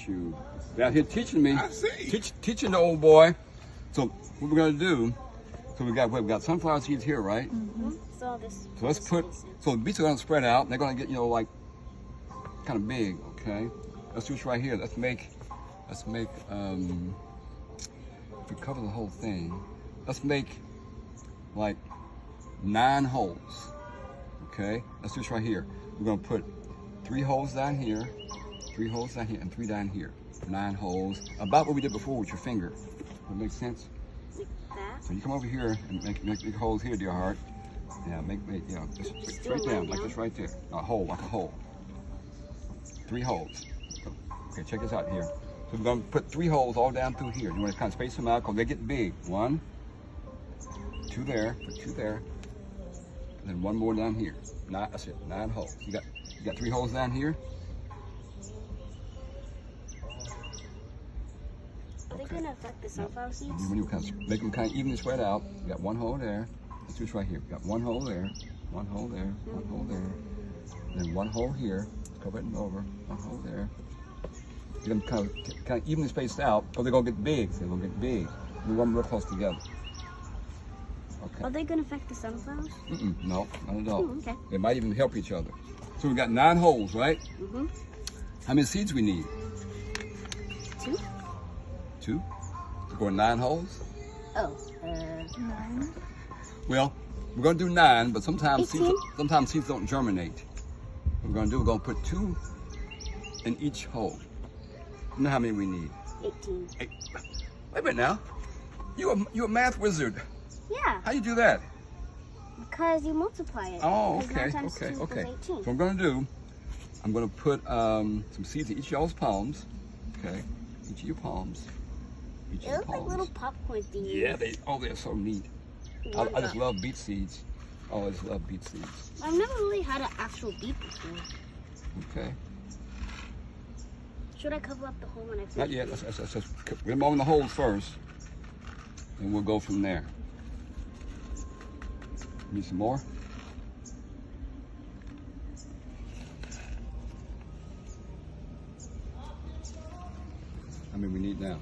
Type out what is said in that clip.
you down here teaching me. I see. Teaching the old boy. So what we're gonna do? So we've got sunflower seeds here, right? So let's put. So the beets are gonna spread out. And they're gonna get like kind of big. Okay. Let's do this right here. Let's make. If we cover the whole thing, let's make like 9 holes. Okay. Let's do this right here. We're gonna put 3 holes down here, 3 holes down here, and 3 down here. 9 holes. About what we did before with your finger. That makes sense? Like that? So you come over here and make big holes here, dear heart. Yeah, just straight down, like this right there. A hole, like a hole. 3 holes. Okay, check this out here. So we're gonna put 3 holes all down through here. You wanna kind of space them out because they get big. 1, 2 there, put 2 there, and then 1 more down here. That's it, 9 holes. You got 3 holes down here. Are they gonna affect the sunflower seeds? When you kind of make them kind of evenly spread out, you got 1 hole there. Let's do this right here. You got 1 hole there, 1 hole there, 1 hole there, and then 1 hole here. Cover it and over. 1 hole there. Get them kind of evenly spaced out, or they're gonna get big. They're gonna get big. We want them real close together. Okay. Are they gonna affect the sunflowers? No, not at all. Okay. They might even help each other. So we got 9 holes, right? How many seeds we need? 2. 2? To go in 9 holes? Oh, 9. Well, we're gonna do 9, but sometimes 18. seeds don't germinate. What we're gonna do, we're gonna put 2 in each hole. You know how many we need? 18. Wait a minute now. You a math wizard. Yeah. How do you do that? Because you multiply it. Oh, 'Cause okay, 9 times 2 okay. equals 18. So what I'm gonna do, I'm gonna put some seeds in each of y'all's palms. Okay, each of your palms. Each of They your look like palms. little popcorn things. Yeah, they're so neat. I just love beet seeds. Oh, I just love beet seeds. I've never really had an actual beet before. Okay. Should I cover up the hole when I finish? Not yet. Let's get them all in the holes first, and we'll go from there. Need some more? How many we need now?